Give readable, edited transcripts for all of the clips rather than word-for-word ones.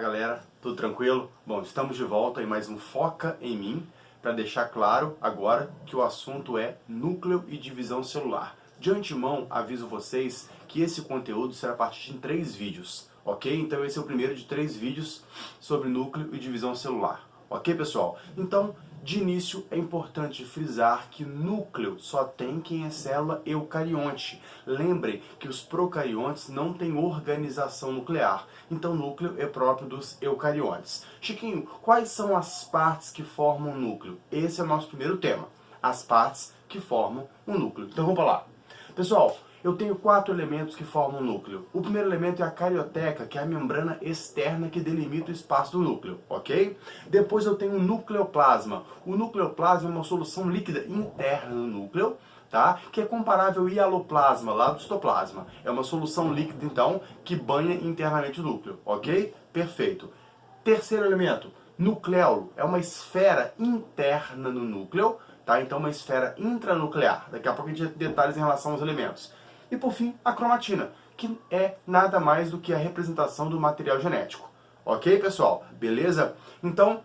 galera, tudo tranquilo? Bom, estamos de volta em mais um Foca em Mim, para deixar claro agora que o assunto é núcleo e divisão celular. De antemão, aviso vocês que esse conteúdo será partido em 3 vídeos, ok? Então esse é o primeiro de 3 vídeos sobre núcleo e divisão celular, ok pessoal? Então, de início, é importante frisar que núcleo só tem quem é célula eucarionte. Lembrem que os procariontes não têm organização nuclear, então núcleo é próprio dos eucariontes. Chiquinho, quais são as partes que formam o núcleo? Esse é o nosso primeiro tema, as partes que formam o núcleo. Então vamos lá. Pessoal, eu tenho 4 elementos que formam o núcleo. O primeiro elemento é a carioteca, que é a membrana externa que delimita o espaço do núcleo, ok? Depois eu tenho o nucleoplasma. O nucleoplasma é uma solução líquida interna no núcleo, tá? Que é comparável ao hialoplasma, lá do citoplasma. É uma solução líquida, então, que banha internamente o núcleo, ok? Perfeito. Terceiro elemento, nucleolo. É uma esfera interna no núcleo, tá? Então, uma esfera intranuclear. Daqui a pouco a gente vai ter detalhes em relação aos elementos. E por fim, a cromatina, que é nada mais do que a representação do material genético. Ok, pessoal? Beleza? Então,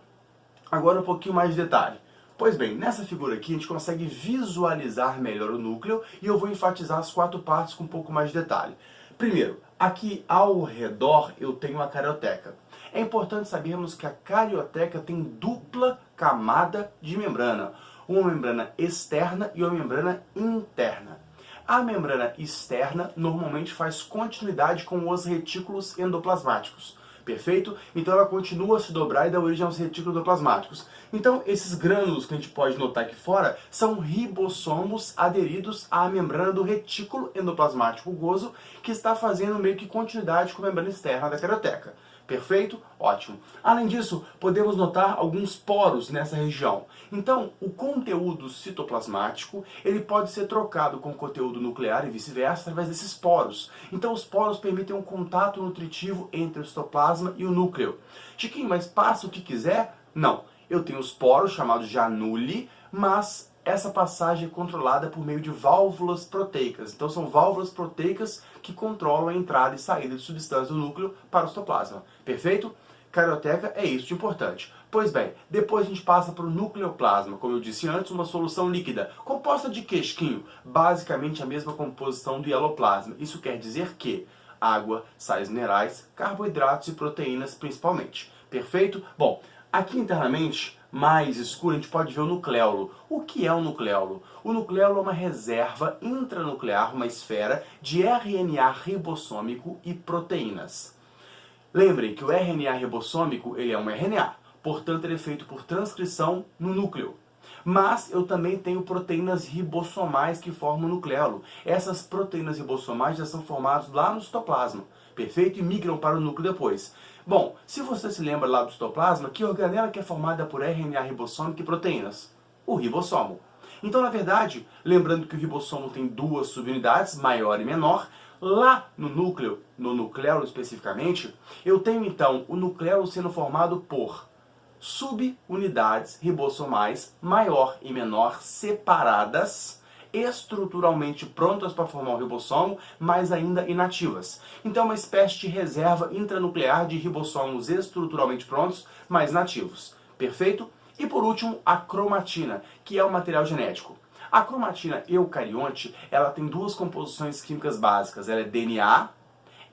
agora um pouquinho mais de detalhe. Pois bem, nessa figura aqui a gente consegue visualizar melhor o núcleo e eu vou enfatizar as 4 partes com um pouco mais de detalhe. Primeiro, aqui ao redor eu tenho a carioteca. É importante sabermos que a carioteca tem dupla camada de membrana. Uma membrana externa e uma membrana interna. A membrana externa normalmente faz continuidade com os retículos endoplasmáticos. Perfeito? Então ela continua a se dobrar e dá origem aos retículos endoplasmáticos. Então esses grânulos que a gente pode notar aqui fora são ribossomos aderidos à membrana do retículo endoplasmático rugoso, que está fazendo meio que continuidade com a membrana externa da carioteca. Perfeito? Ótimo. Além disso, podemos notar alguns poros nessa região. Então, o conteúdo citoplasmático ele pode ser trocado com o conteúdo nuclear e vice-versa através desses poros. Então, os poros permitem um contato nutritivo entre o citoplasma e o núcleo. Chiquinho, mas passa o que quiser? Não. Eu tenho os poros, chamados de anule, mas essa passagem é controlada por meio de válvulas proteicas. Então são válvulas proteicas que controlam a entrada e saída de substâncias do núcleo para o citoplasma. Perfeito? Carioteca é isso de importante. Pois bem, depois a gente passa para o nucleoplasma, como eu disse antes, uma solução líquida. Composta de quê, Chiquinho? Basicamente a mesma composição do hialoplasma. Isso quer dizer que água, sais minerais, carboidratos e proteínas principalmente. Perfeito? Bom, aqui internamente, mais escuro, a gente pode ver o nucleolo. O que é o nucleolo? O nucleolo é uma reserva intranuclear, uma esfera de RNA ribossômico e proteínas. Lembrem que o RNA ribossômico ele é um RNA, portanto ele é feito por transcrição no núcleo. Mas eu também tenho proteínas ribossomais que formam o nucleolo. Essas proteínas ribossomais já são formadas lá no citoplasma, perfeito? E migram para o núcleo depois. Bom, se você se lembra lá do citoplasma, que organela que é formada por RNA ribossômico e proteínas? O ribossomo. Então, na verdade, lembrando que o ribossomo tem 2 subunidades, maior e menor, lá no núcleo, no nucleolo especificamente, eu tenho então o nucleolo sendo formado por subunidades ribossomais, maior e menor, separadas, estruturalmente prontas para formar o ribossomo, mas ainda inativas. Então é uma espécie de reserva intranuclear de ribossomos estruturalmente prontos, mas nativos. Perfeito? E por último, a cromatina, que é o material genético. A cromatina eucarionte, ela tem 2 composições químicas básicas. Ela é DNA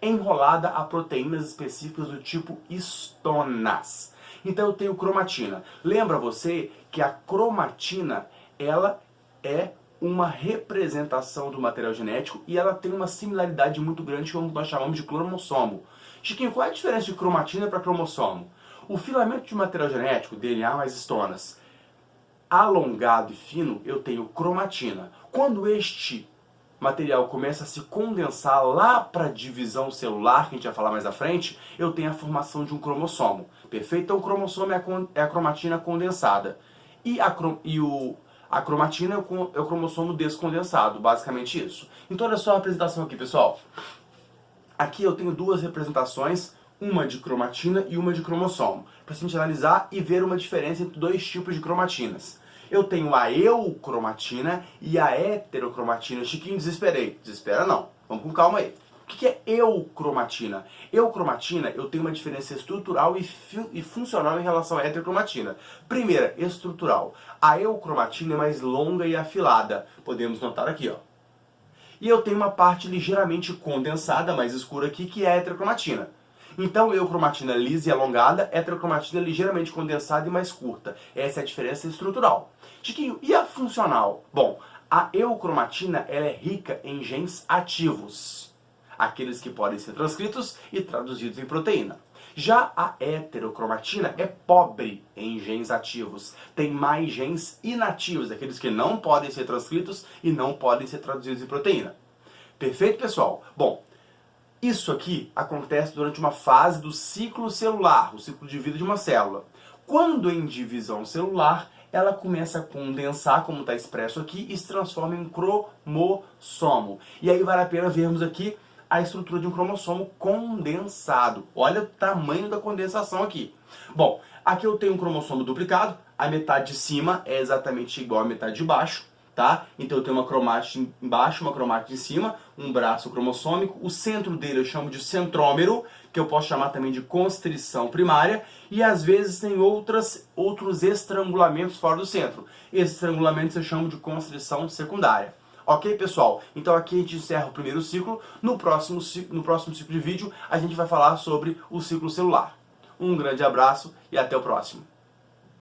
enrolada a proteínas específicas do tipo histonas. Então eu tenho cromatina. Lembra você que a cromatina, ela é uma representação do material genético e ela tem uma similaridade muito grande com o que nós chamamos de cromossomo. Chiquinho, qual é a diferença de cromatina para cromossomo? O filamento de material genético, DNA mais histonas, alongado e fino, eu tenho cromatina. Quando este material começa a se condensar lá para a divisão celular, que a gente vai falar mais à frente, eu tenho a formação de um cromossomo. Perfeito? Então o cromossomo é a cromatina condensada. E a cromatina é o cromossomo descondensado, basicamente isso. Então olha só a representação aqui, pessoal. Aqui eu tenho 2 representações, uma de cromatina e uma de cromossomo, para a gente analisar e ver uma diferença entre 2 tipos de cromatinas. Eu tenho a eucromatina e a heterocromatina. Chiquinho, desesperei. Desespera não. Vamos com calma aí. O que é eucromatina? Eucromatina, eu tenho uma diferença estrutural e funcional em relação à heterocromatina. Primeira, estrutural. A eucromatina é mais longa e afilada. Podemos notar aqui, ó. E eu tenho uma parte ligeiramente condensada, mais escura aqui, que é a heterocromatina. Então, eucromatina lisa e alongada, heterocromatina ligeiramente condensada e mais curta. Essa é a diferença estrutural. Chiquinho, e a funcional? Bom, a eucromatina ela é rica em genes ativos, aqueles que podem ser transcritos e traduzidos em proteína. Já a heterocromatina é pobre em genes ativos, tem mais genes inativos, aqueles que não podem ser transcritos e não podem ser traduzidos em proteína. Perfeito, pessoal? Bom, isso aqui acontece durante uma fase do ciclo celular, o ciclo de vida de uma célula. Quando em divisão celular, ela começa a condensar, como está expresso aqui, e se transforma em cromossomo. E aí vale a pena vermos aqui a estrutura de um cromossomo condensado. Olha o tamanho da condensação aqui. Bom, aqui eu tenho um cromossomo duplicado, a metade de cima é exatamente igual à metade de baixo, tá? Então eu tenho uma cromátide embaixo, uma cromátide em cima, um braço cromossômico, o centro dele eu chamo de centrômero, que eu posso chamar também de constrição primária, e às vezes tem outros estrangulamentos fora do centro. Esses estrangulamentos eu chamo de constrição secundária. Ok, pessoal? Então aqui a gente encerra o primeiro ciclo. No próximo ciclo de vídeo, a gente vai falar sobre o ciclo celular. Um grande abraço e até o próximo.